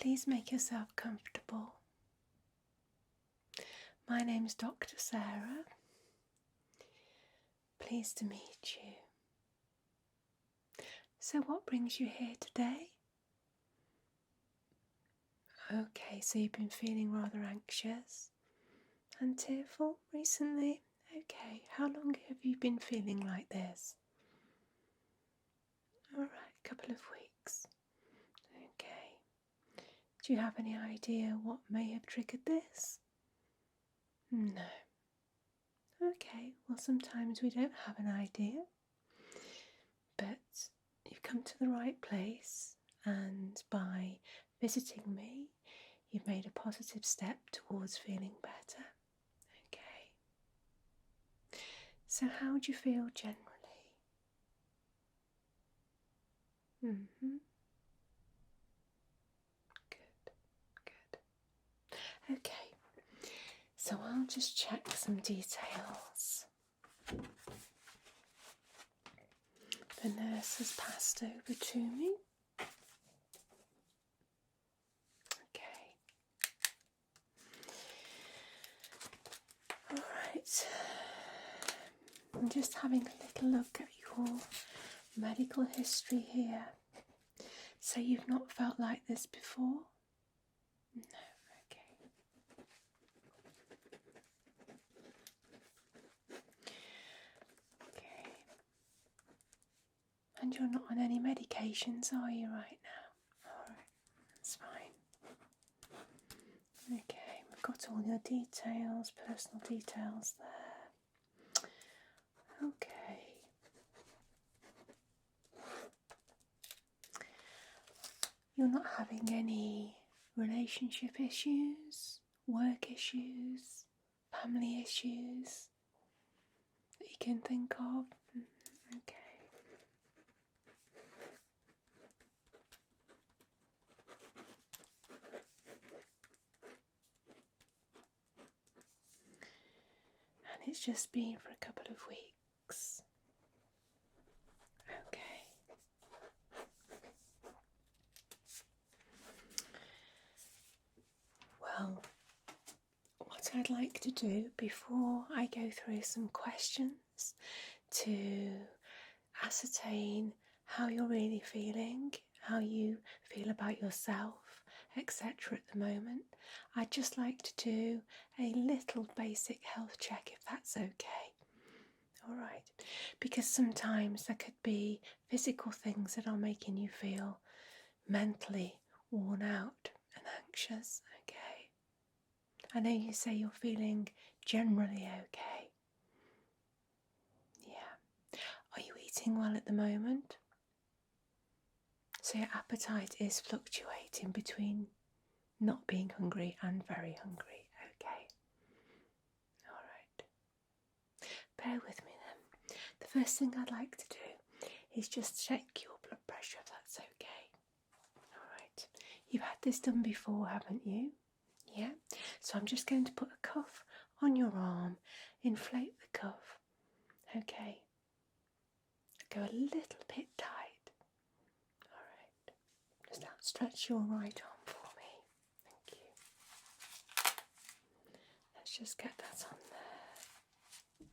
please make yourself comfortable. My name's Dr. Sarah. Pleased to meet you. So what brings you here today? Okay, so you've been feeling rather anxious and tearful recently? Okay, how long have you been feeling like this? Alright, a couple of weeks. Okay. Do you have any idea what may have triggered this? No. Okay, well sometimes we don't have an idea, but you've come to the right place, and by visiting me, you've made a positive step towards feeling better. Okay. So how do you feel generally? Good. Okay. So I'll just check some details. The nurse has passed over to me. Okay. Alright. I'm just having a little look at your medical history here. So you've not felt like this before? No, okay. Okay. And you're not on any medications, are you, right now? Alright, that's fine. Okay, we've got all your details, personal details there. Okay. You're not having any relationship issues, work issues, family issues that you can think of? Okay. And it's just been for a couple of weeks. Okay. Well, what I'd like to do before I go through some questions to ascertain how you're really feeling, how you feel about yourself, etc. at the moment, I'd just like to do a little basic health check, if that's okay. Alright, because sometimes there could be physical things that are making you feel mentally worn out and anxious. Okay. I know you say you're feeling generally okay. Yeah. Are you eating well at the moment? So your appetite is fluctuating between not being hungry and very hungry. Okay. Alright. Bear with me then. The first thing I'd like to do is just check your blood pressure, if that's okay. Alright. You've had this done before, haven't you? Yeah. So I'm just going to put a cuff on your arm, inflate the cuff. Okay. Go a little bit tight. Alright. Just outstretch your right arm for me. Thank you. Let's just get that on there.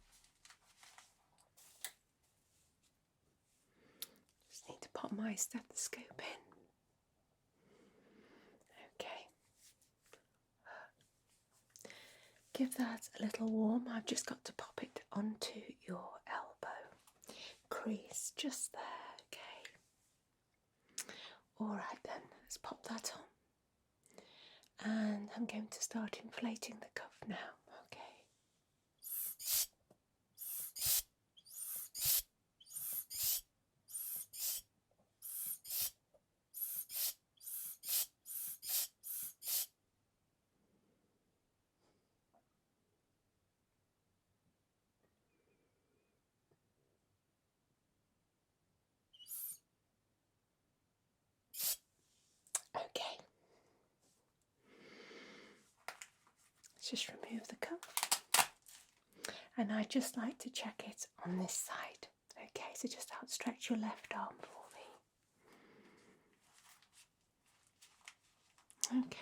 Just need to pop my stethoscope in. Okay. Give that a little warm. I've just got to pop it onto your elbow crease just there. Okay. Alright then, let's pop that on. And I'm going to start inflating the cuff now. Okay. Okay. Let's just remove the cuff. And I'd just like to check it on this side. Okay, so just outstretch your left arm for Okay.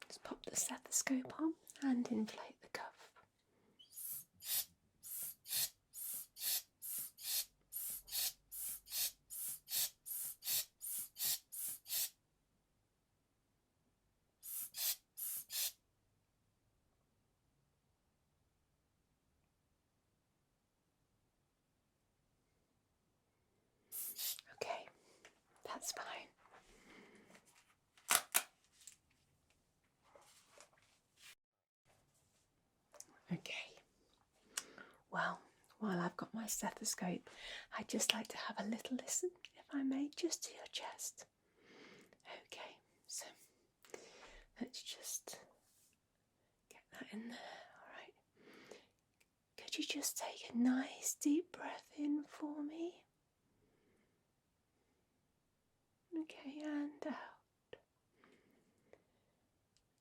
Just pop the stethoscope on and inflate the cuff. Okay, that's fine. Okay. Well, while I've got my stethoscope, I'd just like to have a little listen, if I may, just to your chest. Okay, so let's just get that in there. All right. Could you just take a nice deep breath in for me? Okay, and out.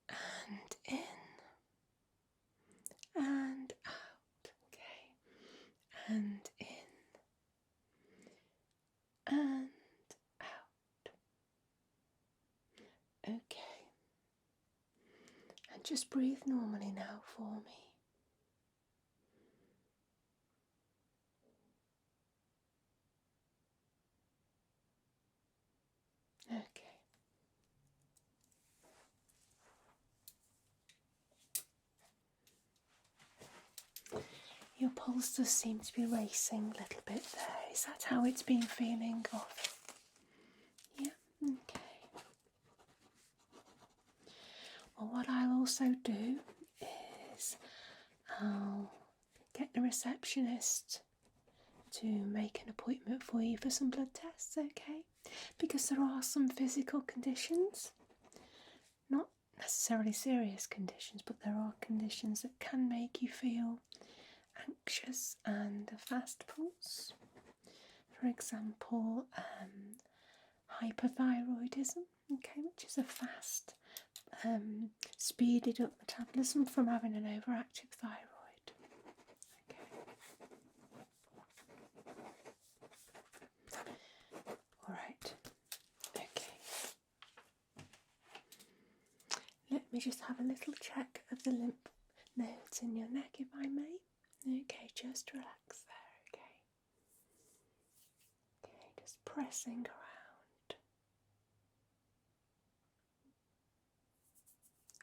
And in. And out. Okay. And in. And out. Okay. And just breathe normally now for me. Okay. Your pulse does seem to be racing a little bit there. Is that how it's been feeling? Yeah, okay. Well, what I'll also do is I'll get the receptionist to make an appointment for you for some blood tests, okay? Because there are some physical conditions, not necessarily serious conditions, but there are conditions that can make you feel anxious and a fast pulse. For example, hypothyroidism, okay, which is a fast, speeded up metabolism from having an overactive thyroid. Okay. All right. Okay. Let me just have a little check of the lymph nodes in your neck, if I may. Okay, just relax there, okay? Okay, just pressing around.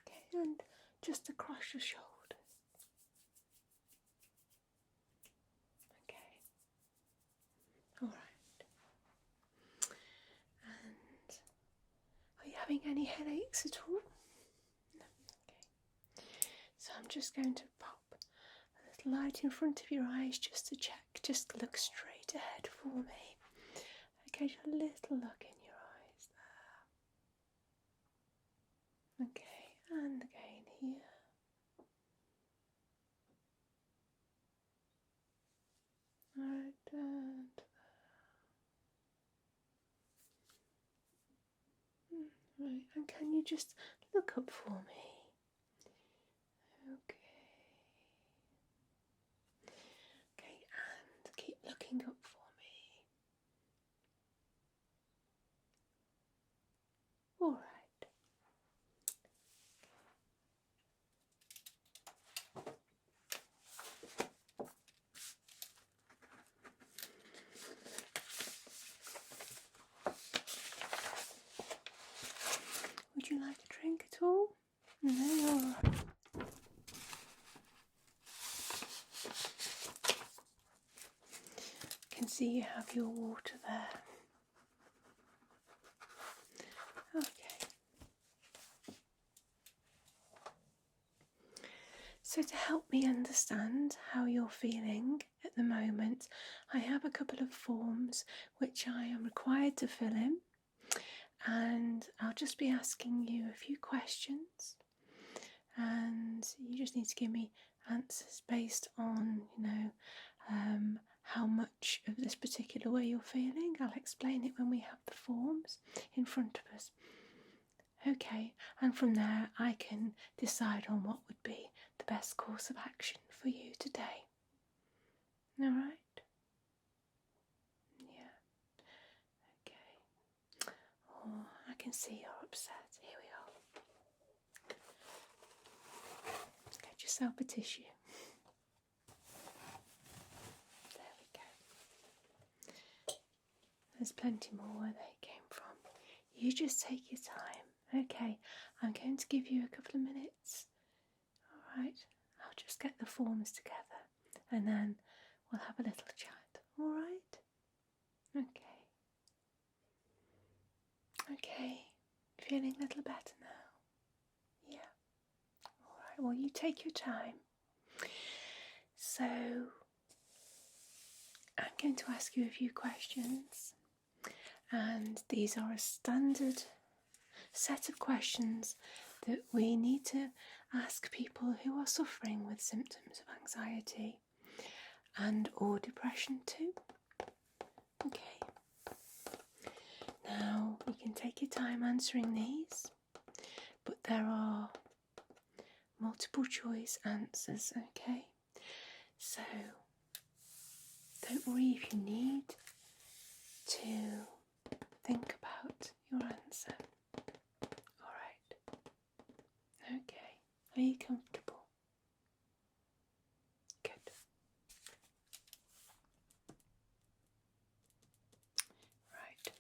Okay, and just across your shoulders. Okay. Alright. And are you having any headaches at all? No. Okay. So I'm just going to pop a little light in front of your eyes just to check. Just look straight ahead for me. Okay, just a little look in your eyes there. Okay, and again here. Alright, and right, and can you just look up for me? Okay. Okay, and keep looking up for me. Alright. Would you like a drink at all? No, you're alright. I can see you have your water there. Okay. So to help me understand how you're feeling at the moment, I have a couple of forms which I am required to fill in, and I'll just be asking you a few questions, and you just need to give me answers based on, how much of this particular way you're feeling. I'll explain it when we have the forms in front of us. Okay, and from there I can decide on what would be the best course of action for you today. Alright? Yeah. Okay. can see you're upset. Here we are. Get yourself a tissue. There we go. There's plenty more where they came from. You just take your time. Okay, I'm going to give you a couple of minutes. Alright, I'll just get the forms together and then we'll have a little chat. Alright? Okay. Okay, feeling a little better now? Yeah. Alright, well, you take your time. So, I'm going to ask you a few questions, and these are a standard set of questions that we need to ask people who are suffering with symptoms of anxiety and or depression too. Okay. Now, you can take your time answering these, but there are multiple choice answers, okay? So, don't worry if you need to think about your answer. Alright. Okay. Are you comfortable? Good. Right.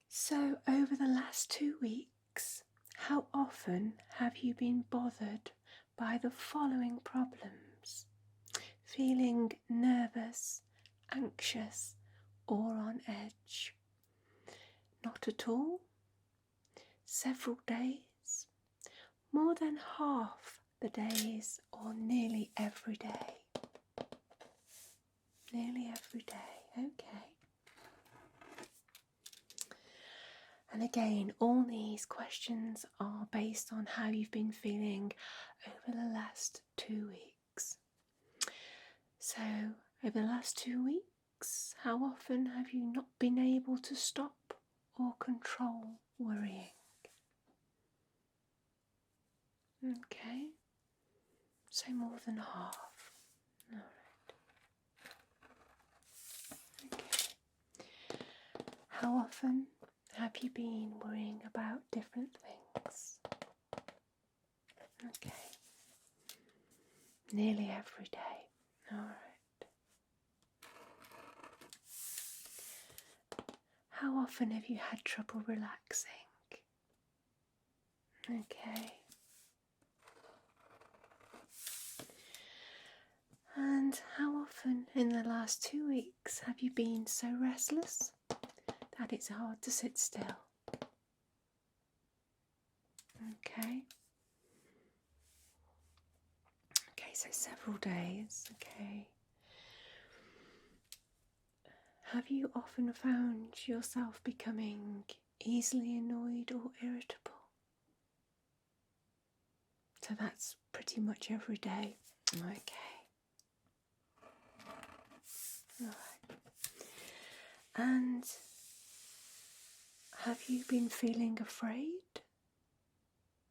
So, over the last 2 weeks, how often have you been bothered by the following problems? Feeling nervous, anxious, or on edge? Not at all? Several days? More than half the days, or nearly every day? Nearly every day, okay. And again, all these questions are based on how you've been feeling over the last 2 weeks. So, over the last 2 weeks, how often have you not been able to stop or control worrying? Okay, so more than half. Alright. Okay. How often have you been worrying about different things? Okay. Nearly every day. Alright. How often have you had trouble relaxing? Okay. And how often in the last 2 weeks have you been so restless that it's hard to sit still? Okay. Okay, so several days. Okay. Have you often found yourself becoming easily annoyed or irritable? So that's pretty much every day. Okay. Alright. And have you been feeling afraid?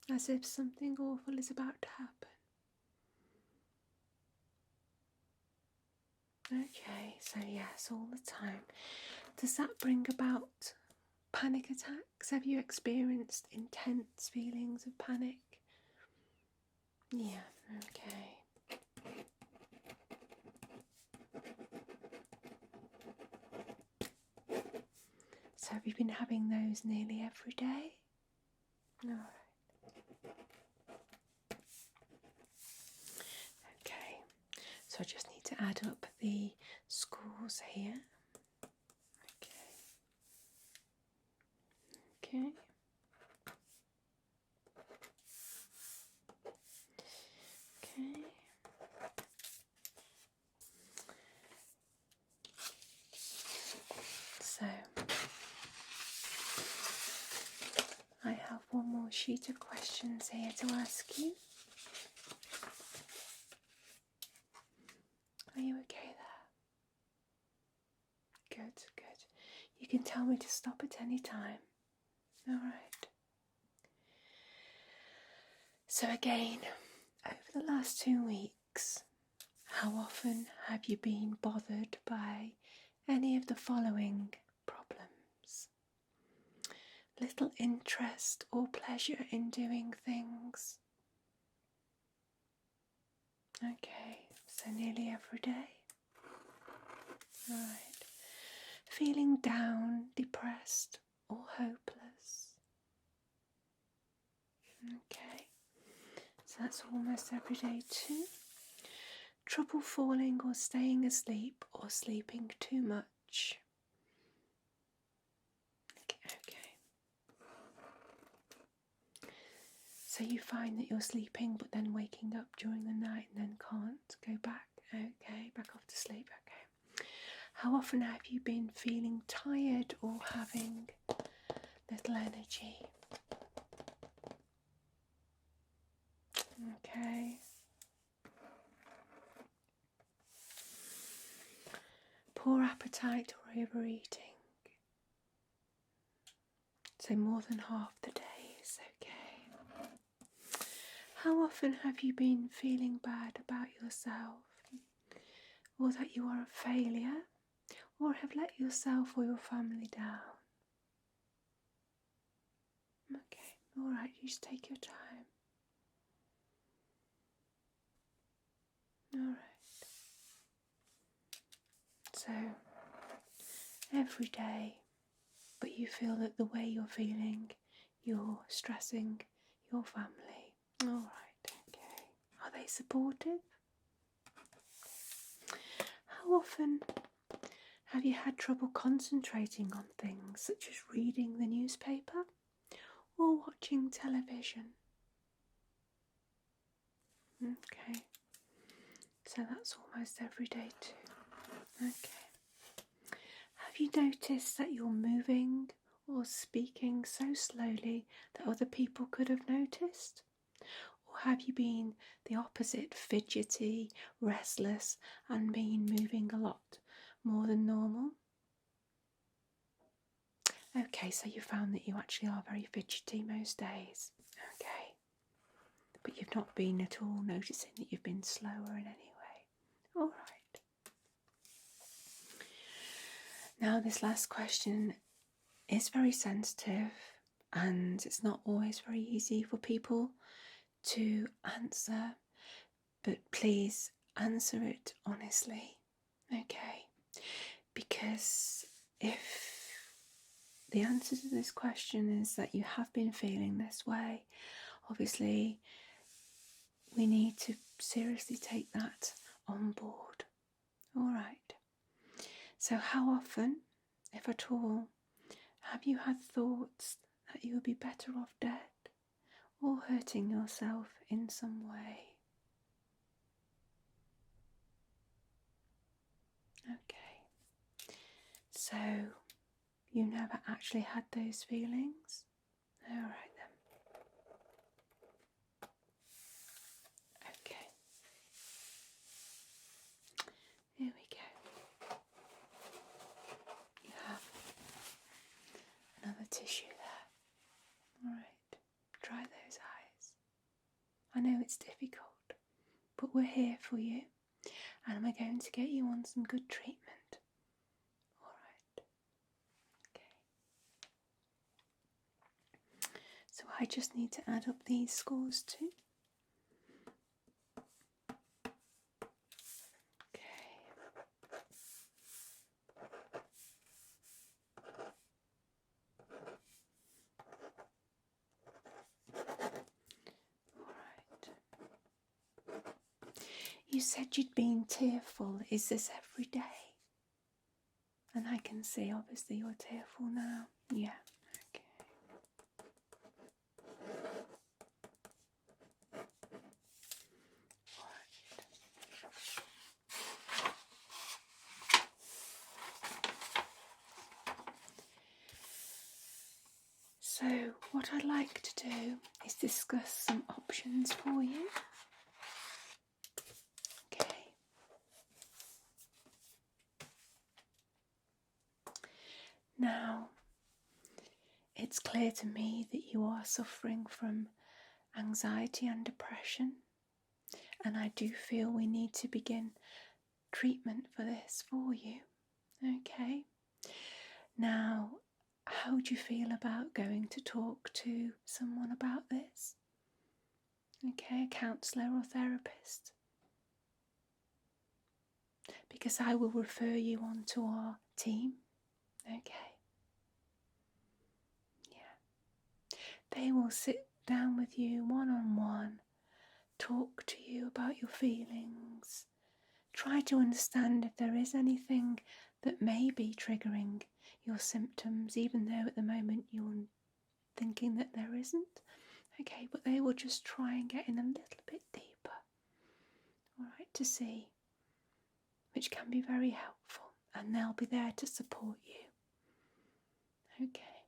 As if something awful is about to happen? Okay, so yes, all the time. Does that bring about panic attacks? Have you experienced intense feelings of panic? Yeah, okay. So have you been having those nearly every day? Alright. Okay, so I just need to add up the scores here. Okay. Okay. Okay. So I have one more sheet of questions here to ask you. Are you okay there? Good, good. You can tell me to stop at any time. Alright. So again, over the last 2 weeks, how often have you been bothered by any of the following problems? little interest or pleasure in doing things? Okay, so nearly every day. Right. Feeling down, depressed or hopeless? Okay, so that's almost every day too. Trouble falling or staying asleep or sleeping too much? Okay. So you find that you're sleeping but then waking up during the night and then can't go back? Okay, back off to sleep. Okay. How often have you been feeling tired or having little energy? Okay. Poor appetite or overeating? So more than half the days. Okay. How often have you been feeling bad about yourself, or that you are a failure, or have let yourself or your family down? Okay, alright, you just take your time. Alright. So, every day, but you feel that the way you're feeling, you're stressing your family. Alright, okay. Are they supportive? How often have you had trouble concentrating on things such as reading the newspaper or watching television? Okay, so that's almost every day too. Okay. Have you noticed that you're moving or speaking so slowly that other people could have noticed? Or have you been the opposite, fidgety, restless, and been moving a lot more than normal? Okay, so you found that you actually are very fidgety most days. Okay. But you've not been at all noticing that you've been slower in any way. All right. Now, this last question is very sensitive and it's not always very easy for people to answer, but please answer it honestly, okay? Because if the answer to this question is that you have been feeling this way, obviously we need to seriously take that on board. All right. So how often, if at all, have you had thoughts that you would be better off dead or hurting yourself in some way? Okay. So you never actually had those feelings? All right then. Okay. Here we go. You have another tissue there. All right. Dry those eyes. I know it's difficult, but we're here for you, and we're going to get you on some good treatment. All right. Okay. So I just need to add up these scores too. You said you'd been tearful. Is this every day? And I can see obviously you're tearful now. Yeah, okay. So what I'd like to do is discuss some options for you. Okay. Now, it's clear to me that you are suffering from anxiety and depression, and I do feel we need to begin treatment for this for you. Okay. Now, How would you feel about going to talk to someone about this? Okay, a counsellor or therapist. Because I will refer you on to our team. Okay. Yeah. They will sit down with you one-on-one, talk to you about your feelings, try to understand if there is anything that may be triggering your symptoms, even though at the moment you're thinking that there isn't. Okay, but they will just try and get in a little bit deeper, all right, to see, which can be very helpful, and they'll be there to support you. Okay,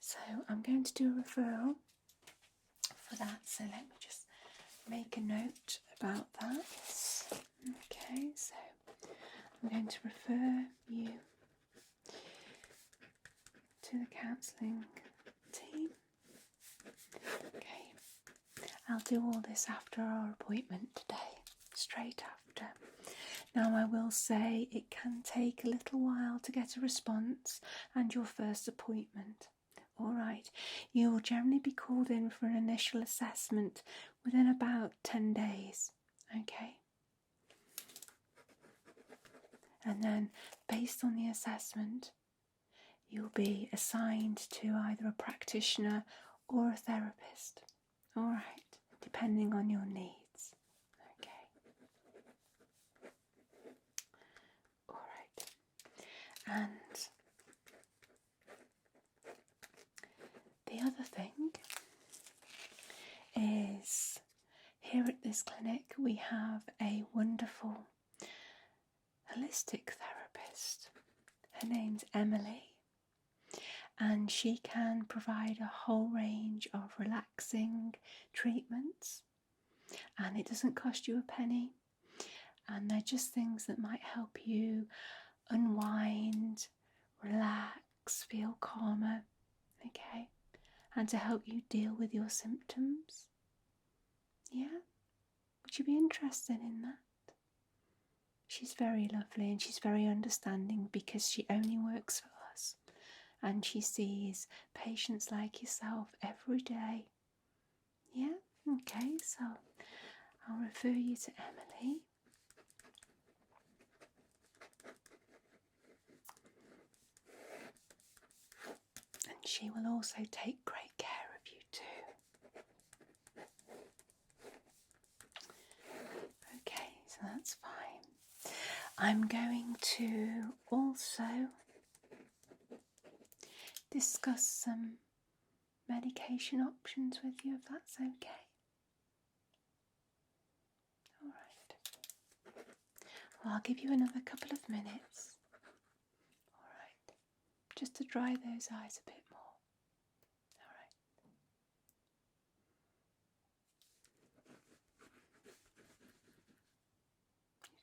so I'm going to do a referral for that, so let me just make a note about that. Okay, so I'm going to refer you to the counselling team. Okay, I'll do all this after our appointment today, straight after. Now I will say it can take a little while to get a response and your first appointment. Alright, you will generally be called in for an initial assessment within about 10 days. Okay? And then based on the assessment, you'll be assigned to either a practitioner or a therapist. Alright, depending on your needs. Okay. Alright. And the other thing is, here at this clinic we have a wonderful holistic therapist. Her name's Emily, and she can provide a whole range of relaxing treatments, and it doesn't cost you a penny, and they're just things that might help you unwind, relax, feel calmer, okay, and to help you deal with your symptoms. Yeah? Would you be interested in that? She's very lovely and she's very understanding because she only works for us, and she sees patients like yourself every day. Yeah? Okay, so I'll refer you to Emily. And she will also take great care of you too. Okay, so that's fine. I'm going to also discuss some medication options with you, if that's okay. Alright. Well, I'll give you another couple of minutes. Alright. Just to dry those eyes a bit more. Alright.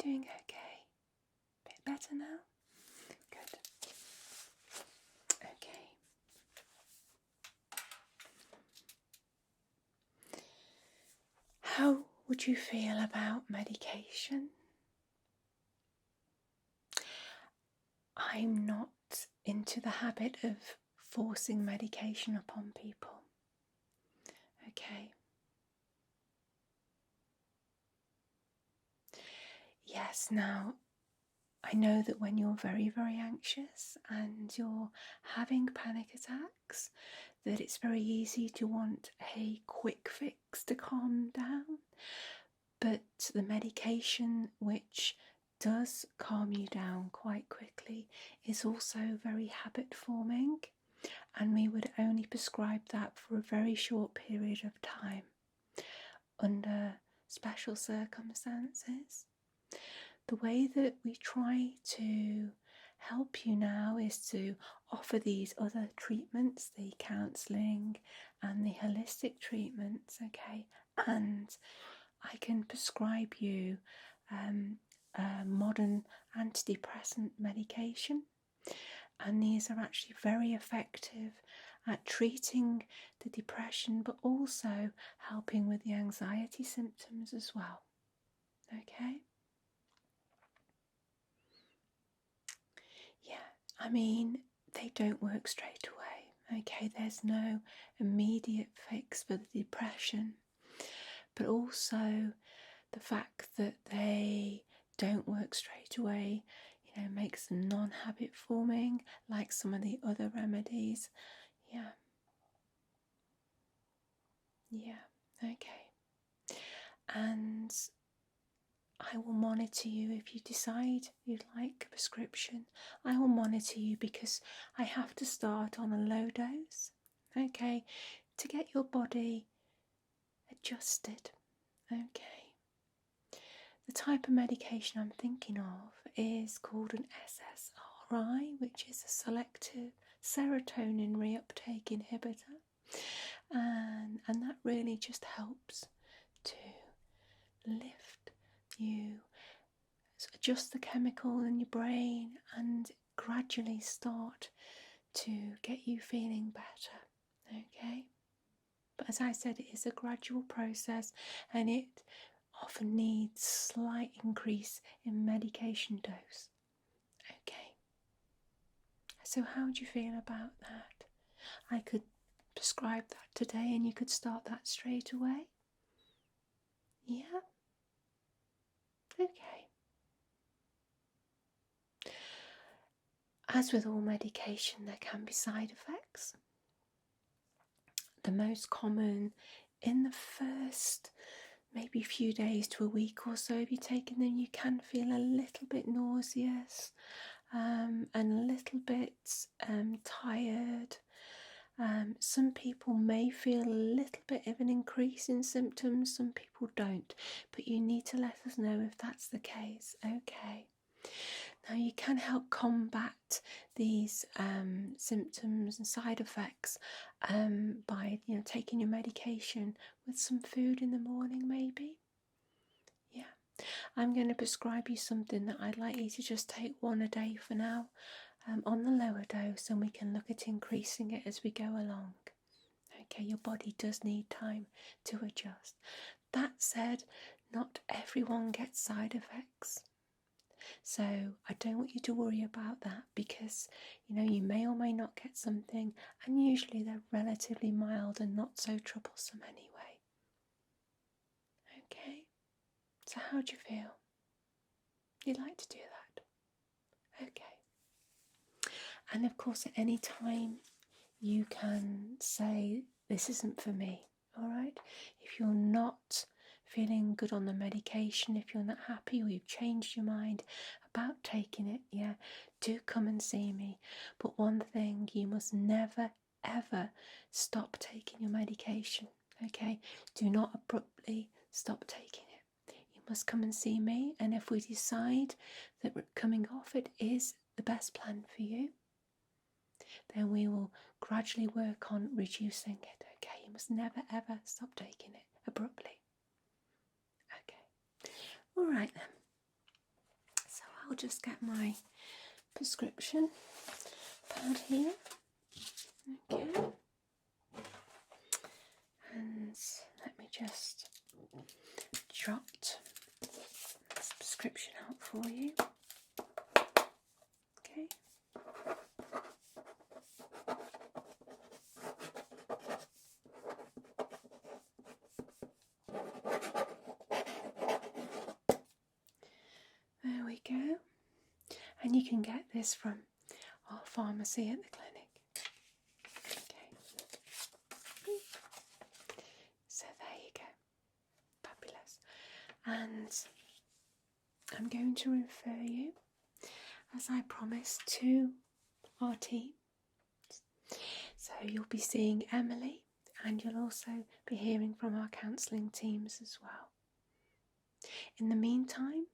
Doing okay? Bit better now? Good. Okay. How would you feel about medication? I'm not into the habit of forcing medication upon people. Okay. Yes, now I know that when you're very, very anxious and you're having panic attacks, that it's very easy to want a quick fix to calm down. But the medication which does calm you down quite quickly is also very habit forming, and we would only prescribe that for a very short period of time under special circumstances. The way that we try to help you now is to offer these other treatments, the counselling and the holistic treatments, okay, and I can prescribe you a modern antidepressant medication, and these are actually very effective at treating the depression but also helping with the anxiety symptoms as well. Okay? Yeah, I mean, they don't work straight away. Okay, there's no immediate fix for the depression, but also the fact that they don't work straight away, makes them non-habit forming like some of the other remedies. Yeah, okay. And I will monitor you if you decide you'd like a prescription. I will monitor you because I have to start on a low dose, okay, to get your body adjusted, okay. The type of medication I'm thinking of is called an SSRI, which is a selective serotonin reuptake inhibitor, and that really just helps to lift you, adjust the chemical in your brain, and gradually start to get you feeling better, okay? But as I said, it is a gradual process, and it often needs slight increase in medication dose, okay? So how do you feel about that? I could prescribe that today and you could start that straight away? Yeah? Okay. As with all medication, there can be side effects. The most common in the first maybe few days to a week or so, if you've taken them, you can feel a little bit nauseous and a little bit tired. Some people may feel a little bit of an increase in symptoms, some people don't, but you need to let us know if that's the case, okay? Now you can help combat these symptoms and side effects by taking your medication with some food in the morning maybe. Yeah, I'm going to prescribe you something that I'd like you to just take one a day for now on the lower dose, and we can look at increasing it as we go along. Okay, your body does need time to adjust. That said, not everyone gets side effects. So I don't want you to worry about that because, you may or may not get something, and usually they're relatively mild and not so troublesome anyway. Okay, so how do you feel? You'd like to do that? Okay. And of course, at any time, you can say, this isn't for me, all right? If you're not feeling good on the medication, if you're not happy or you've changed your mind about taking it, do come and see me. But one thing, you must never, ever stop taking your medication, okay? Do not abruptly stop taking it. You must come and see me, and if we decide that coming off it is the best plan for you, then we will gradually work on reducing it, okay? You must never ever stop taking it abruptly. Okay, all right then. So I'll just get my prescription pad here, okay? And let me just jot this prescription out for you, okay? There we go. And you can get this from our pharmacy at the clinic. Okay. So there you go. Fabulous. And I'm going to refer you, as I promised, to our team. So you'll be seeing Emily, and you'll also be hearing from our counselling teams as well. In the meantime,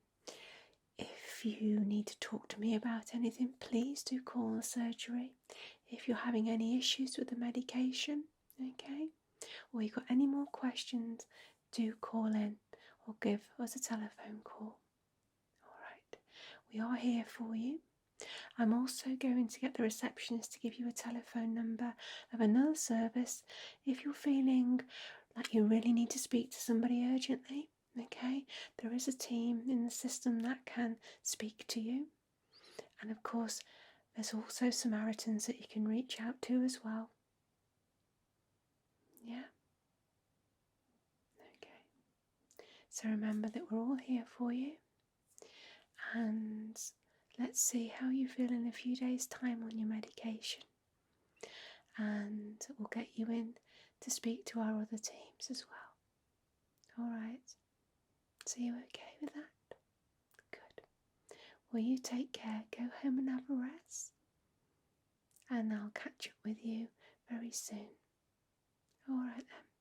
if you need to talk to me about anything, please do call the surgery. If you're having any issues with the medication, okay, or you've got any more questions, do call in or give us a telephone call. Alright, we are here for you. I'm also going to get the receptionist to give you a telephone number of another service if you're feeling like you really need to speak to somebody urgently. Okay, there is a team in the system that can speak to you, and of course there's also Samaritans that you can reach out to as well. Yeah? Okay. So remember that we're all here for you, and let's see how you feel in a few days' time on your medication, and we'll get you in to speak to our other teams as well. Alright, so you okay with that? Good. Well, you take care, go home and have a rest, and I'll catch up with you very soon. Alright then.